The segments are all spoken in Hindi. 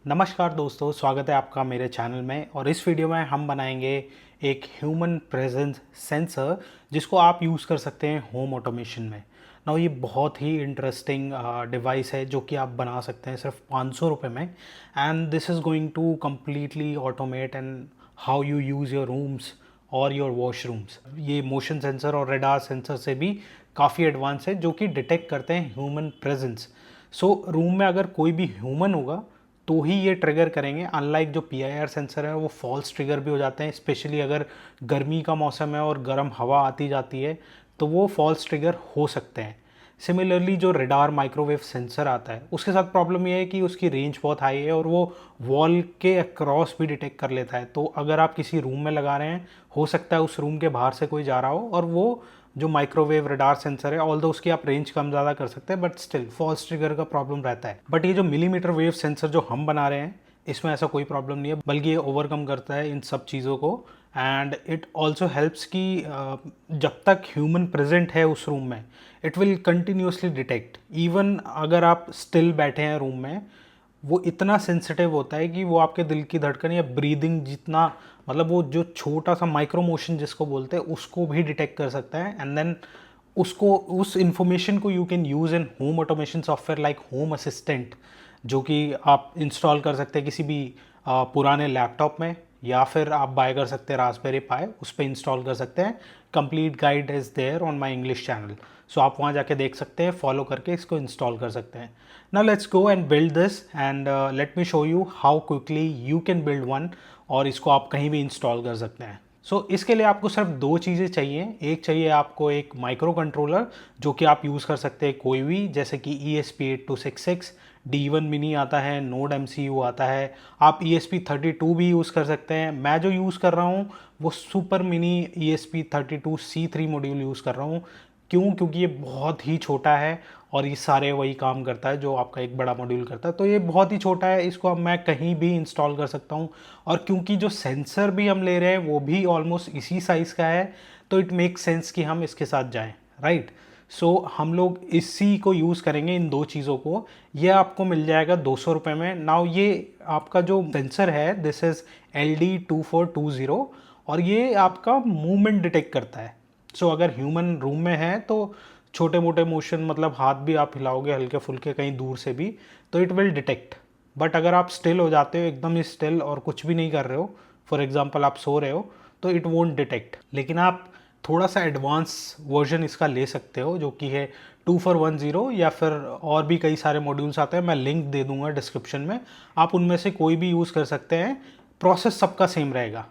नमस्कार दोस्तों, स्वागत है आपका मेरे चैनल में। और इस वीडियो में हम बनाएंगे एक ह्यूमन प्रेजेंस सेंसर जिसको आप यूज़ कर सकते हैं होम ऑटोमेशन में। ना ये बहुत ही इंटरेस्टिंग डिवाइस है जो कि आप बना सकते हैं सिर्फ 500 रुपये में। And this is going to completely automate and how you use your rooms और योर वॉशरूम्स। ये मोशन सेंसर और रेडार सेंसर से भी काफ़ी एडवांस है जो कि डिटेक्ट करते हैं ह्यूमन प्रेजेंस। सो रूम में अगर कोई भी ह्यूमन होगा तो ही ये ट्रिगर करेंगे। अनलाइक जो PIR सेंसर है वो फॉल्स ट्रिगर भी हो जाते हैं, स्पेशली अगर गर्मी का मौसम है और गर्म हवा आती जाती है तो वो फॉल्स ट्रिगर हो सकते हैं। सिमिलरली जो रेडार माइक्रोवेव सेंसर आता है उसके साथ प्रॉब्लम ये है कि उसकी रेंज बहुत हाई है और वो वॉल के अक्रॉस भी डिटेक्ट कर लेता है। तो अगर आप किसी रूम में लगा रहे हैं, हो सकता है उस रूम के बाहर से कोई जा रहा हो और वो जो माइक्रोवेव रडार सेंसर है, ऑल्दो उसकी आप रेंज कम ज़्यादा कर सकते हैं बट स्टिल फॉल्स ट्रिगर का प्रॉब्लम रहता है। बट ये जो मिलीमीटर वेव सेंसर जो हम बना रहे हैं इसमें ऐसा कोई प्रॉब्लम नहीं है, बल्कि ये ओवरकम करता है इन सब चीज़ों को। एंड इट ऑल्सो हेल्प्स कि जब तक ह्यूमन प्रेजेंट है उस रूम में it will continuously detect. Even अगर आप स्टिल बैठे हैं रूम में, वो इतना सेंसिटिव होता है कि वो आपके दिल की धड़कन या ब्रीदिंग जितना, मतलब वो जो छोटा सा माइक्रो मोशन जिसको बोलते हैं उसको भी डिटेक्ट कर सकता है। एंड देन उसको, उस इंफॉर्मेशन को you can use in home automation software like home assistant, जो कि आप इंस्टॉल कर सकते हैं किसी भी पुराने लैपटॉप में, या फिर आप बाय कर सकते हैं रास्पबेरी पाई, उस पर इंस्टॉल कर सकते हैं। Complete guide is there on my English channel, so आप वहाँ जाके देख सकते हैं, फॉलो करके इसको इंस्टॉल कर सकते हैं। Now let's go and build this and let me show you how quickly you can build one, और इसको आप कहीं भी इंस्टॉल कर सकते हैं। सो इसके लिए आपको सिर्फ दो चीज़ें चाहिए। एक चाहिए आपको एक माइक्रो कंट्रोलर जो कि आप यूज़ कर सकते हैं कोई भी, जैसे कि ESP8266, D1 मिनी आता है, नोड MCU आता है, आप ESP32 भी यूज़ कर सकते हैं। मैं जो यूज़ कर रहा हूँ वो super mini ESP32C3 module use कर रहा हूँ। क्यों? क्योंकि ये बहुत ही छोटा है और ये सारे वही काम करता है जो आपका एक बड़ा मॉड्यूल करता है। तो ये बहुत ही छोटा है, इसको अब मैं कहीं भी इंस्टॉल कर सकता हूँ। और क्योंकि जो सेंसर भी हम ले रहे हैं वो भी ऑलमोस्ट इसी साइज़ का है, तो इट मेक सेंस कि हम इसके साथ जाएं, राइट। सो हम लोग इसी को यूज़ करेंगे, इन दो चीज़ों को। ये आपको मिल जाएगा 200 रुपये में। नाउ ये आपका जो सेंसर है दिस इज़ LD2420, और ये आपका मूवमेंट डिटेक्ट करता है। सो अगर ह्यूमन रूम में है तो छोटे मोटे मोशन, मतलब हाथ भी आप हिलाओगे हल्के फुल्के कहीं दूर से भी, तो इट विल डिटेक्ट। बट अगर आप स्टिल हो जाते हो, एकदम ही स्टिल और कुछ भी नहीं कर रहे हो, फॉर एग्जांपल आप सो रहे हो, तो इट वोंट डिटेक्ट। लेकिन आप थोड़ा सा एडवांस वर्जन इसका ले सकते हो जो कि है 2410, या फिर और भी कई सारे मॉड्यूल्स आते हैं, मैं लिंक दे दूंगा डिस्क्रिप्शन में, आप उनमें से कोई भी यूज़ कर सकते हैं। प्रोसेस सबका सेम रहेगा,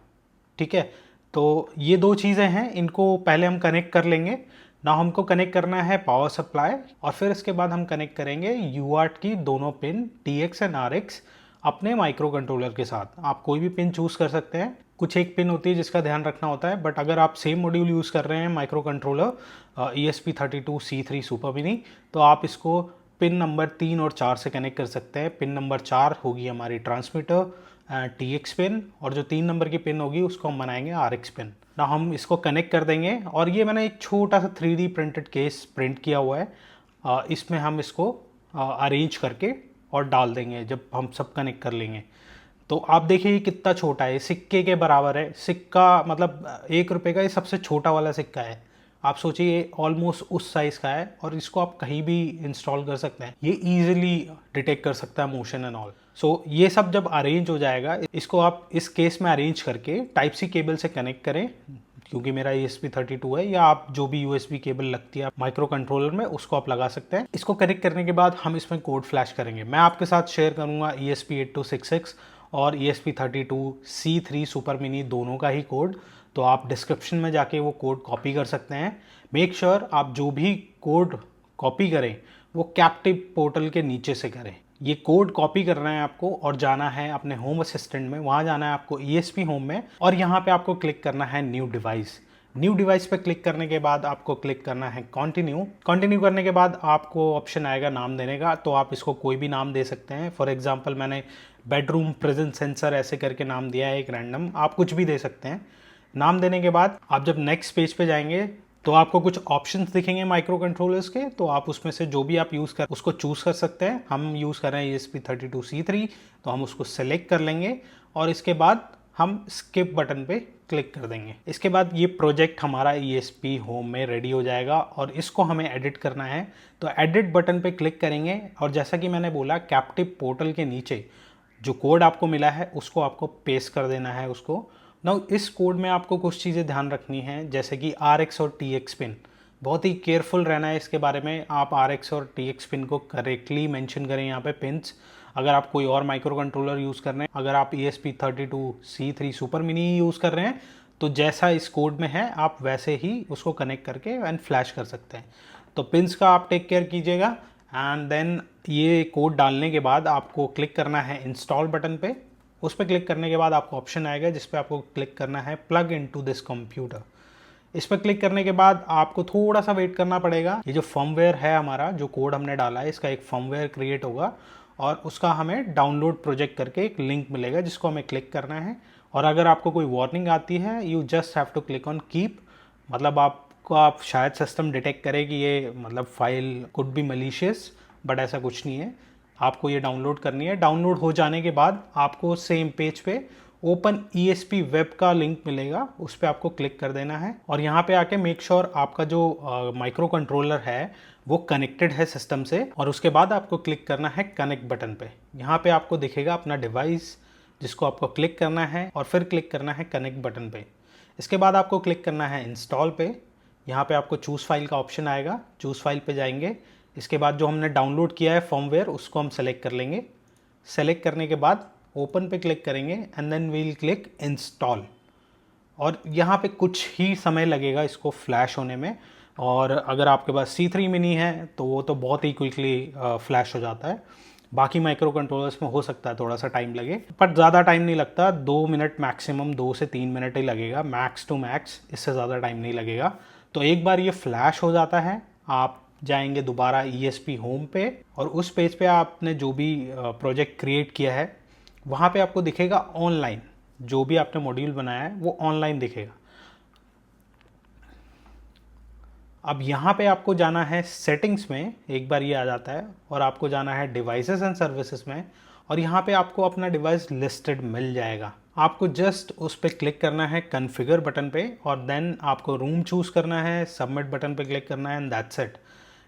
ठीक है। तो ये दो चीज़ें हैं, इनको पहले हम कनेक्ट कर लेंगे ना। हमको कनेक्ट करना है पावर सप्लाई, और फिर इसके बाद हम कनेक्ट करेंगे UART की दोनों पिन TX एंड RX अपने माइक्रो कंट्रोलर के साथ। आप कोई भी पिन चूज़ कर सकते हैं, कुछ एक पिन होती है जिसका ध्यान रखना होता है। बट अगर आप सेम मॉड्यूल यूज़ कर रहे हैं micro controller ESP32C3 super mini, तो आप इसको पिन नंबर 3 और 4 से कनेक्ट कर सकते हैं। पिन नंबर 4 होगी हमारी ट्रांसमीटर TX पिन, और जो 3 नंबर की पिन होगी उसको हम बनाएंगे RX पिन। ना हम इसको कनेक्ट कर देंगे, और ये मैंने एक छोटा सा 3D प्रिंटेड केस प्रिंट किया हुआ है, इसमें हम इसको अरेंज करके और डाल देंगे जब हम सब कनेक्ट कर लेंगे। तो आप देखिए ये कितना छोटा है, सिक्के के बराबर है। सिक्का मतलब 1 रुपये का ये सबसे छोटा वाला सिक्का है। आप सोचिए ये ऑलमोस्ट उस साइज़ का है, और इसको आप कहीं भी इंस्टॉल कर सकते हैं। ये ईजिली डिटेक्ट कर सकता है मोशन एंड ऑल। सो ये सब जब अरेंज हो जाएगा, इसको आप इस केस में अरेंज करके टाइप सी केबल से कनेक्ट करें, क्योंकि मेरा ESP32 है, या आप जो भी USB केबल लगती है माइक्रो कंट्रोलर में उसको आप लगा सकते हैं। इसको कनेक्ट करने के बाद हम इसमें कोड फ्लैश करेंगे। मैं आपके साथ शेयर करूंगा ESP8266 और ESP32C3 सुपर मिनी दोनों का ही कोड, तो आप डिस्क्रिप्शन में जाके वो कोड कॉपी कर सकते हैं। मेक श्योर आप जो भी कोड कॉपी करें वो कैप्टिव पोर्टल के नीचे से करें। ये कोड कॉपी करना है आपको और जाना है अपने होम असिस्टेंट में, वहाँ जाना है आपको ESP होम में, और यहाँ पे आपको क्लिक करना है न्यू डिवाइस। न्यू डिवाइस पे क्लिक करने के बाद आपको क्लिक करना है कंटिन्यू। कंटिन्यू करने के बाद आपको ऑप्शन आएगा नाम देने का, तो आप इसको कोई भी नाम दे सकते हैं। फॉर एग्जांपल मैंने बेडरूम प्रेजेंस सेंसर ऐसे करके नाम दिया है एक रैंडम, आप कुछ भी दे सकते हैं। नाम देने के बाद आप जब नेक्स्ट पेज पे जाएंगे तो आपको कुछ ऑप्शंस दिखेंगे माइक्रो कंट्रोलर्स के, तो आप उसमें से जो भी आप यूज़ कर उसको चूज़ कर सकते हैं। हम यूज़ कर रहे हैं ESP32C3, तो हम उसको सेलेक्ट कर लेंगे और इसके बाद हम स्किप बटन पे क्लिक कर देंगे। इसके बाद ये प्रोजेक्ट हमारा ESP होम में रेडी हो जाएगा और इसको हमें एडिट करना है। तो एडिट बटन पे क्लिक करेंगे और जैसा कि मैंने बोला, कैप्टिव पोर्टल के नीचे जो कोड आपको मिला है उसको आपको पेस्ट कर देना है उसको। नाउ इस कोड में आपको कुछ चीज़ें ध्यान रखनी है, जैसे कि RX और TX पिन। बहुत ही केयरफुल रहना है इसके बारे में। आप RX और TX पिन को करेक्टली मेंशन करें यहाँ पे पिन्स। अगर आप कोई और माइक्रो कंट्रोलर यूज़ कर रहे हैं, अगर आप ESP32C3 सुपर मिनी यूज़ कर रहे हैं, तो जैसा इस कोड में है आप वैसे ही उसको कनेक्ट करके एंड फ्लैश कर सकते हैं। तो पिन्स का आप टेक केयर कीजिएगा। एंड देन ये कोड डालने के बाद आपको क्लिक करना है इंस्टॉल बटन पे। उस पर क्लिक करने के बाद आपको ऑप्शन आएगा जिस पे आपको क्लिक करना है प्लग इनटू दिस कंप्यूटर। इस पर क्लिक करने के बाद आपको थोड़ा सा वेट करना पड़ेगा। ये जो फर्मवेयर है हमारा, जो कोड हमने डाला है, इसका एक फर्मवेयर क्रिएट होगा और उसका हमें डाउनलोड प्रोजेक्ट करके एक लिंक मिलेगा जिसको हमें क्लिक करना है। और अगर आपको कोई वार्निंग आती है, you just have to click on keep. मतलब आप शायद सिस्टम डिटेक्ट करे कि ये मतलब file could be malicious, but ऐसा कुछ नहीं है। आपको ये डाउनलोड करनी है। डाउनलोड हो जाने के बाद आपको सेम पेज पे ओपन ESP वेब का लिंक मिलेगा, उस पर आपको क्लिक कर देना है और यहाँ पे आके मेक श्योर आपका जो माइक्रो कंट्रोलर है वो कनेक्टेड है सिस्टम से। और उसके बाद आपको क्लिक करना है कनेक्ट बटन पे। यहाँ पे आपको दिखेगा अपना डिवाइस जिसको आपको क्लिक करना है और फिर क्लिक करना है कनेक्ट बटन पे। इसके बाद आपको क्लिक करना है इंस्टॉल पे। यहाँ पे आपको चूज़ फाइल का ऑप्शन आएगा, चूज़ फाइल पे जाएंगे। इसके बाद जो हमने डाउनलोड किया है फर्मवेयर उसको हम सेलेक्ट कर लेंगे। सेलेक्ट करने के बाद ओपन पे क्लिक करेंगे and then we'll click install. और यहाँ पे कुछ ही समय लगेगा इसको फ्लैश होने में। और अगर आपके पास C3 मिनी है तो वो तो बहुत ही क्विकली फ्लैश हो जाता है। बाकी माइक्रो कंट्रोलर्स में हो सकता है थोड़ा सा टाइम लगे, पर ज़्यादा टाइम नहीं लगता। 2 मिनट मैक्सिमम, 2 से 3 मिनट ही लगेगा मैक्स टू मैक्स, इससे ज़्यादा टाइम नहीं लगेगा। तो एक बार ये फ्लैश हो जाता है, आप जाएंगे दोबारा ESP होम पे और उस पेज पे आपने जो भी प्रोजेक्ट क्रिएट किया है वहाँ पे आपको दिखेगा ऑनलाइन। जो भी आपने मॉड्यूल बनाया है वो ऑनलाइन दिखेगा। अब यहाँ पे आपको जाना है सेटिंग्स में, एक बार ये आ जाता है, और आपको जाना है डिवाइसेस एंड सर्विसेज में और यहाँ पे आपको अपना डिवाइस लिस्टेड मिल जाएगा। आपको जस्ट उस पर क्लिक करना है कॉन्फ़िगर बटन पे और देन आपको रूम चूज़ करना है, सबमिट बटन पे क्लिक करना है एंड दैट्स इट।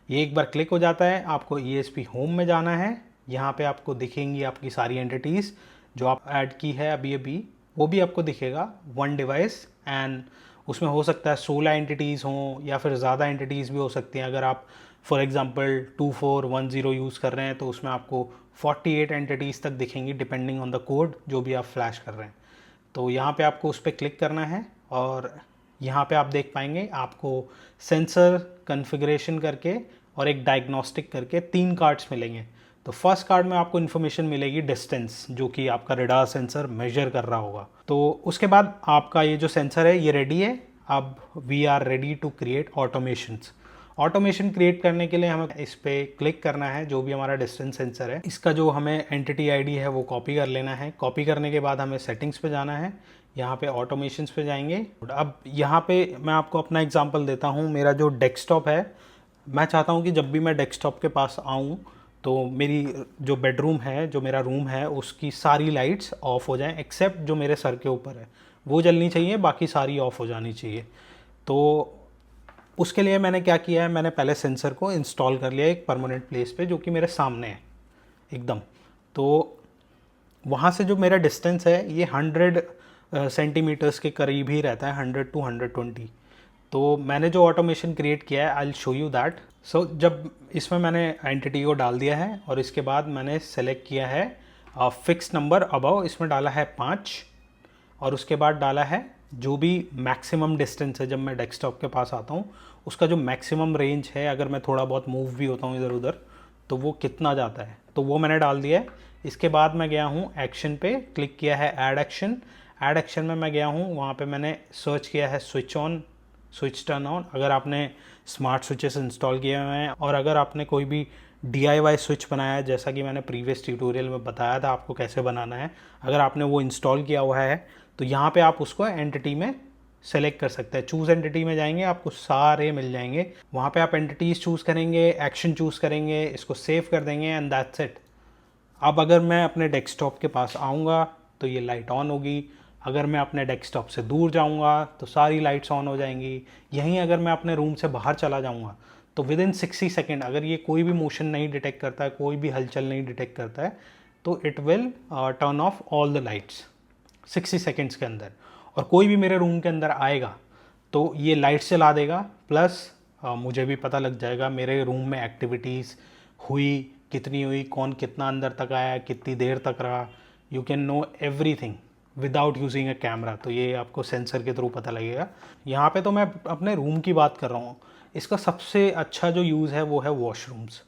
ये एक बार क्लिक हो जाता है, आपको ESP होम में जाना है। यहाँ पे आपको दिखेंगी आपकी सारी एंटिटीज़ जो आप ऐड की है अभी अभी, वो भी आपको दिखेगा। वन डिवाइस, एंड उसमें हो सकता है 16 एंटिटीज़ हों या फिर ज़्यादा एंटिटीज़ भी हो सकती हैं। अगर आप फॉर एग्जांपल 2410 यूज़ कर रहे हैं तो उसमें आपको 48 एंटिटीज़ तक दिखेंगी डिपेंडिंग ऑन द कोड जो भी आप फ्लैश कर रहे हैं। तो यहाँ पे आपको उस पर क्लिक करना है और यहाँ पे आप देख पाएंगे आपको सेंसर कॉन्फ़िगरेशन करके और एक डायग्नोस्टिक करके 3 कार्ड्स मिलेंगे। तो फर्स्ट कार्ड में आपको इन्फॉर्मेशन मिलेगी डिस्टेंस, जो कि आपका रेडार सेंसर मेजर कर रहा होगा। तो उसके बाद आपका ये जो सेंसर है ये रेडी है। अब we are ready to create automations. Automation create करने के लिए हमें इस पर क्लिक करना है। जो भी हमारा डिस्टेंस सेंसर है इसका जो हमें एंटिटी ID है वो कॉपी कर लेना है। कॉपी करने के बाद हमें सेटिंग्स पे जाना है, यहाँ पे ऑटोमेशंस पे जाएंगे। अब यहाँ पे मैं आपको अपना एग्जांपल देता हूँ। मेरा जो डेस्कटॉप है, मैं चाहता हूँ कि जब भी मैं डेस्कटॉप के पास आऊँ तो मेरी जो बेडरूम है, जो मेरा रूम है, उसकी सारी लाइट्स ऑफ हो जाएं एक्सेप्ट जो मेरे सर के ऊपर है वो जलनी चाहिए, बाकी सारी ऑफ हो जानी चाहिए। तो उसके लिए मैंने क्या किया है, मैंने पहले सेंसर को इंस्टॉल कर लिया एक परमानेंट प्लेस पे जो कि मेरे सामने है एकदम। तो वहाँ से जो मेरा डिस्टेंस है ये 100 सेंटीमीटर्स के करीब ही रहता है, 100 to 120। तो मैंने जो ऑटोमेशन क्रिएट किया है, I will show you that. So जब इसमें मैंने एंटिटी को डाल दिया है और इसके बाद मैंने सेलेक्ट किया है फिक्स नंबर अबव, इसमें डाला है 5 और उसके बाद डाला है जो भी मैक्सिमम डिस्टेंस है जब मैं डेस्कटॉप के पास आता हूँ उसका जो मैक्सिमम रेंज है, अगर मैं थोड़ा बहुत मूव भी होता हूँ इधर उधर तो वो कितना जाता है, तो वो मैंने डाल दिया है। इसके बाद मैं गया हूँ एक्शन पे, क्लिक किया है ऐड एक्शन। ऐड एक्शन में मैं गया हूँ, वहाँ पे मैंने सर्च किया है switch on, switch turn on. अगर आपने स्मार्ट स्विचेस इंस्टॉल किए हुए हैं और अगर आपने कोई भी DIY स्विच बनाया है, जैसा कि मैंने प्रीवियस ट्यूटोरियल में बताया था आपको कैसे बनाना है, अगर आपने वो इंस्टॉल किया हुआ है तो यहाँ पे आप उसको एंटिटी में सेलेक्ट कर सकते हैं। चूज़ एंटिटी में जाएंगे, आपको सारे मिल जाएंगे। वहाँ पे आप एंटिटीज़ चूज़ करेंगे, एक्शन चूज़ करेंगे, इसको सेव कर देंगे एंड दैट्स इट। अब अगर मैं अपने डेस्कटॉप के पास आऊँगा तो ये लाइट ऑन होगी। अगर मैं अपने डेस्कटॉप से दूर जाऊँगा तो सारी लाइट्स ऑन हो जाएंगी। यहीं अगर मैं अपने रूम से बाहर चला जाऊँगा तो विद इन 60 सेकेंड, अगर ये कोई भी मोशन नहीं डिटेक्ट करता है, कोई भी हलचल नहीं डिटेक्ट करता है, तो it will turn off all the lights 60 seconds के अंदर। और कोई भी मेरे रूम के अंदर आएगा तो ये लाइट्स जला देगा, प्लस मुझे भी पता लग जाएगा मेरे रूम में एक्टिविटीज़ हुई, कितनी हुई, कौन कितना अंदर तक आया, कितनी देर तक रहा। You can know everything without using a camera. तो ये आपको सेंसर के थ्रू पता लगेगा। यहाँ पे तो मैं अपने रूम की बात कर रहा हूँ। इसका सबसे अच्छा जो यूज़ है वो है वॉशरूम्स।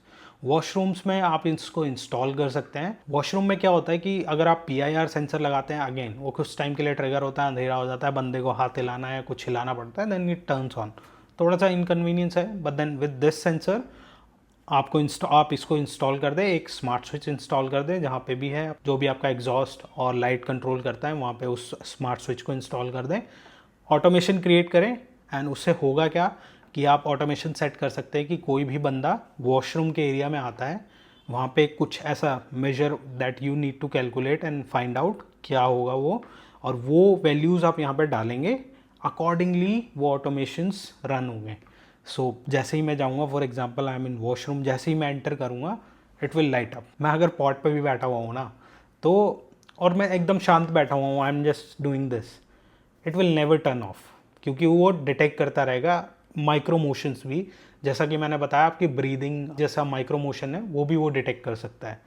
वॉशरूम्स में आप इसको इंस्टॉल कर सकते हैं। वॉशरूम में क्या होता है कि अगर आप PIR सेंसर लगाते हैं, अगेन वो कुछ टाइम के लिए ट्रिगर होता है, अंधेरा हो जाता है, बंदे को हाथ हिलाना है, कुछ हिलाना पड़ता है, देन इट टर्न्स ऑन। थोड़ा सा इनकन्वीनियंस है, but then with this sensor आप इसको इंस्टॉल कर दें, एक स्मार्ट स्विच इंस्टॉल कर दें जहाँ पे भी है, जो भी आपका एग्जॉस्ट और लाइट कंट्रोल करता है वहाँ पे उस स्मार्ट स्विच को इंस्टॉल कर दें। ऑटोमेशन क्रिएट करें एंड उससे होगा क्या कि आप ऑटोमेशन सेट कर सकते हैं कि कोई भी बंदा वॉशरूम के एरिया में आता है, वहाँ पे कुछ ऐसा measure that you need to calculate and find out क्या होगा वो, और वो वैल्यूज़ आप यहाँ पे डालेंगे, अकॉर्डिंगली वो ऑटोमेशंस रन होंगे। सो जैसे ही मैं जाऊँगा, for example I am in washroom, जैसे ही मैं एंटर करूँगा इट विल लाइट अप। मैं अगर पॉट पे भी बैठा हुआ हूँ ना, तो और मैं एकदम शांत बैठा हुआ हूँ, I am just doing this, it will never turn off, क्योंकि वो डिटेक्ट करता रहेगा माइक्रो मोशंस भी। जैसा कि मैंने बताया, आपकी ब्रीदिंग जैसा माइक्रो मोशन है वो भी वो डिटेक्ट कर सकता है।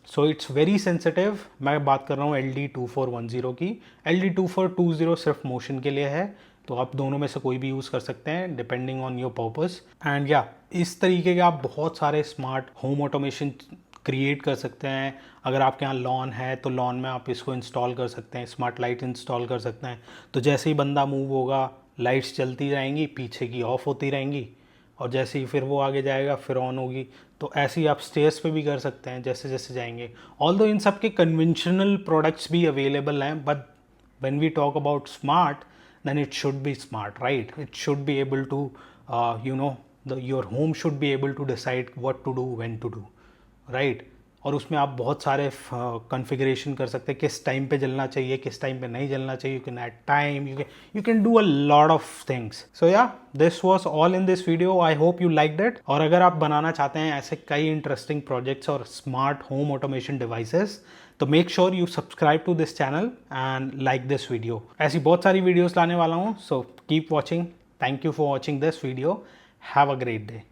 So it's very sensitive. मैं बात कर रहा हूँ LD2410 की। LD2420 सिर्फ मोशन के लिए है, तो आप दोनों में से कोई भी यूज़ कर सकते हैं depending on your purpose. And या इस तरीके के आप बहुत सारे स्मार्ट होम ऑटोमेशन क्रिएट कर सकते हैं। अगर आपके यहाँ लॉन है तो लॉन में आप इसको इंस्टॉल कर सकते हैं, स्मार्ट लाइट इंस्टॉल कर सकते हैं। तो जैसे ही बंदा मूव होगा लाइट्स चलती जाएंगी, पीछे की ऑफ होती रहेंगी, और जैसे ही फिर वो आगे जाएगा फिर ऑन होगी। तो ऐसे ही आप स्टेयर्स पे भी कर सकते हैं जैसे जैसे जाएंगे। ऑल्दो इन सब के कन्वेंशनल प्रोडक्ट्स भी अवेलेबल हैं, but when we talk about smart, then it should be smart, right? It should be able to your home should be able to decide what to do, when to do, right? और उसमें आप बहुत सारे कॉन्फ़िगरेशन कर सकते हैं, किस टाइम पे जलना चाहिए, किस टाइम पे नहीं जलना चाहिए। You can add time, you can do a lot of things. So yeah, this was all in this video. I hope you liked it. और अगर आप बनाना चाहते हैं ऐसे कई इंटरेस्टिंग प्रोजेक्ट्स और स्मार्ट होम ऑटोमेशन डिवाइसेस, तो make sure you subscribe to this channel and like this video. ऐसी बहुत सारी वीडियोस लाने वाला हूँ, so keep watching. Thank you for watching this video. Have a great day.